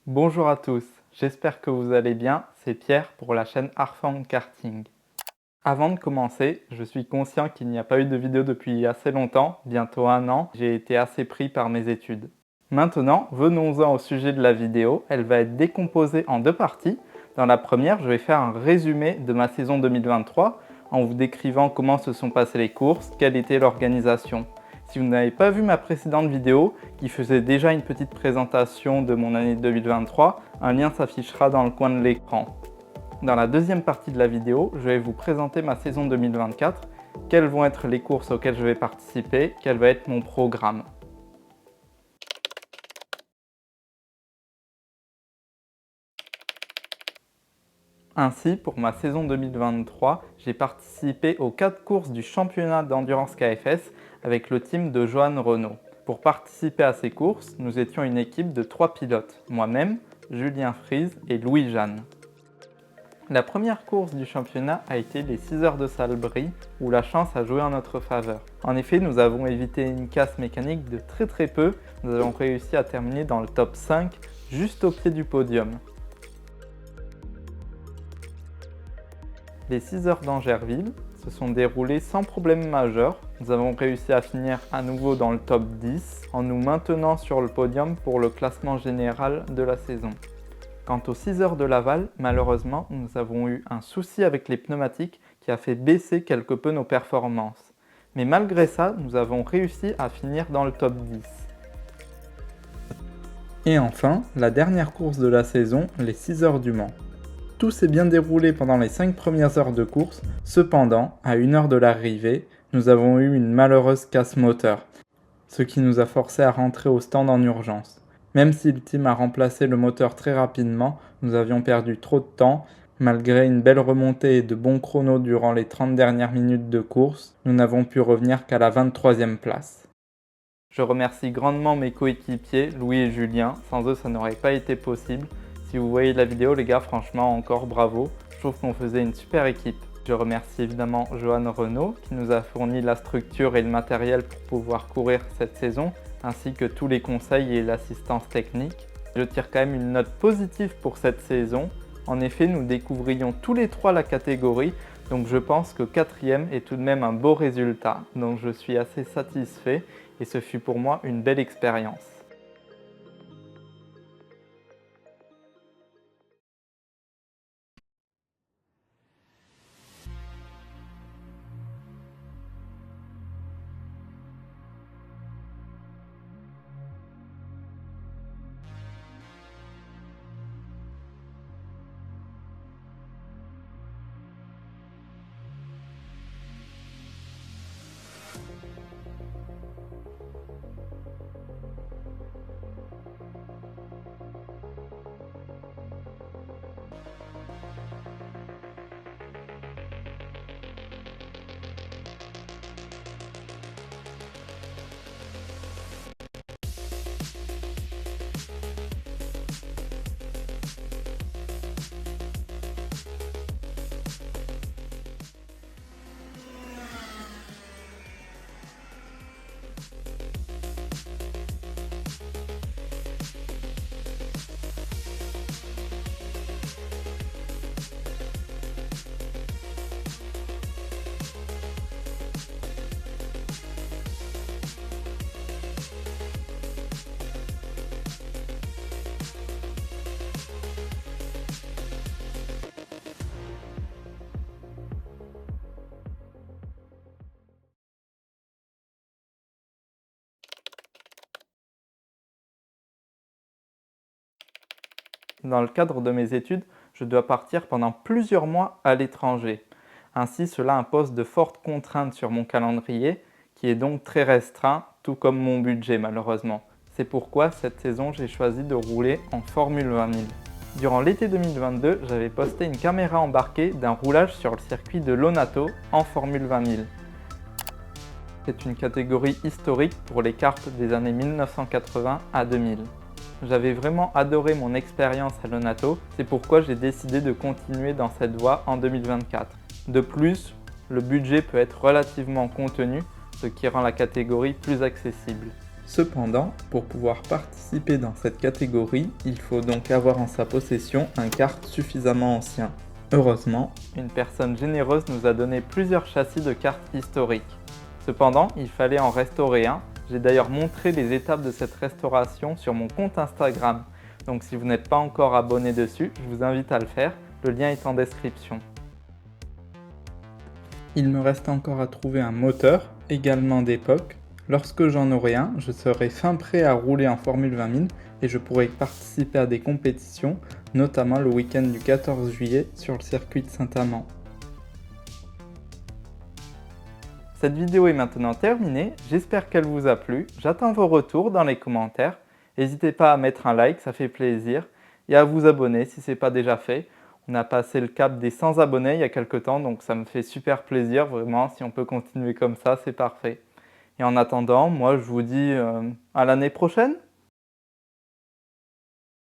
Bonjour à tous, j'espère que vous allez bien, c'est Pierre pour la chaîne Arfang Karting. Avant de commencer, je suis conscient qu'il n'y a pas eu de vidéo depuis assez longtemps, bientôt 1 an, j'ai été assez pris par mes études. Maintenant, venons-en au sujet de la vidéo, elle va être décomposée en 2 parties. Dans la première, je vais faire un résumé de ma saison 2023 en vous décrivant comment se sont passées les courses, quelle était l'organisation. Si vous n'avez pas vu ma précédente vidéo qui faisait déjà une petite présentation de mon année 2023, un lien s'affichera dans le coin de l'écran. Dans la deuxième partie de la vidéo, je vais vous présenter ma saison 2024, quelles vont être les courses auxquelles je vais participer, quel va être mon programme. Ainsi, pour ma saison 2023, j'ai participé aux 4 courses du championnat d'endurance KFS avec le team de Johan Renault. Pour participer à ces courses, nous étions une équipe de 3 pilotes, moi-même, Julien Frise et Louis Jeanne. La première course du championnat a été les 6 heures de Salbris, où la chance a joué en notre faveur. En effet, nous avons évité une casse mécanique de très peu, nous avons réussi à terminer dans le top 5, juste au pied du podium. Les 6 heures d'Angerville se sont déroulées sans problème majeur. Nous avons réussi à finir à nouveau dans le top 10 en nous maintenant sur le podium pour le classement général de la saison. Quant aux 6 heures de Laval, malheureusement, nous avons eu un souci avec les pneumatiques qui a fait baisser quelque peu nos performances. Mais malgré ça, nous avons réussi à finir dans le top 10. Et enfin, la dernière course de la saison, les 6 heures du Mans. Tout s'est bien déroulé pendant les 5 premières heures de course, cependant, à 1 heure de l'arrivée, nous avons eu une malheureuse casse moteur, ce qui nous a forcé à rentrer au stand en urgence. Même si le team a remplacé le moteur très rapidement, nous avions perdu trop de temps. Malgré une belle remontée et de bons chronos durant les 30 dernières minutes de course, nous n'avons pu revenir qu'à la 23e place. Je remercie grandement mes coéquipiers, Louis et Julien, sans eux ça n'aurait pas été possible. Si vous voyez la vidéo, les gars, franchement, encore bravo. Je trouve qu'on faisait une super équipe. Je remercie évidemment Johan Renault qui nous a fourni la structure et le matériel pour pouvoir courir cette saison, ainsi que tous les conseils et l'assistance technique. Je tire quand même une note positive pour cette saison. En effet, nous découvrions tous les 3 la catégorie, donc je pense que 4e est tout de même un beau résultat. Donc je suis assez satisfait et ce fut pour moi une belle expérience. Dans le cadre de mes études, je dois partir pendant plusieurs mois à l'étranger. Ainsi, cela impose de fortes contraintes sur mon calendrier, qui est donc très restreint, tout comme mon budget malheureusement. C'est pourquoi cette saison, j'ai choisi de rouler en Formule 20 000. Durant l'été 2022, j'avais posté une caméra embarquée d'un roulage sur le circuit de Lonato en Formule 20 000. C'est une catégorie historique pour les karts des années 1980 à 2000. J'avais vraiment adoré mon expérience à Lonato, c'est pourquoi j'ai décidé de continuer dans cette voie en 2024. De plus, le budget peut être relativement contenu, ce qui rend la catégorie plus accessible. Cependant, pour pouvoir participer dans cette catégorie, il faut donc avoir en sa possession un kart suffisamment ancien. Heureusement, une personne généreuse nous a donné plusieurs châssis de cartes historiques. Cependant, il fallait en restaurer un. J'ai d'ailleurs montré les étapes de cette restauration sur mon compte Instagram. Donc si vous n'êtes pas encore abonné dessus, je vous invite à le faire, le lien est en description. Il me reste encore à trouver un moteur, également d'époque. Lorsque j'en aurai un, je serai fin prêt à rouler en Formule 20 000 et je pourrai participer à des compétitions, notamment le week-end du 14 juillet sur le circuit de Saint-Amand. Cette vidéo est maintenant terminée, j'espère qu'elle vous a plu, j'attends vos retours dans les commentaires. N'hésitez pas à mettre un like, ça fait plaisir, et à vous abonner si ce n'est pas déjà fait. On a passé le cap des 100 abonnés il y a quelques temps, donc ça me fait super plaisir, vraiment, si on peut continuer comme ça, c'est parfait. Et en attendant, moi je vous dis à l'année prochaine.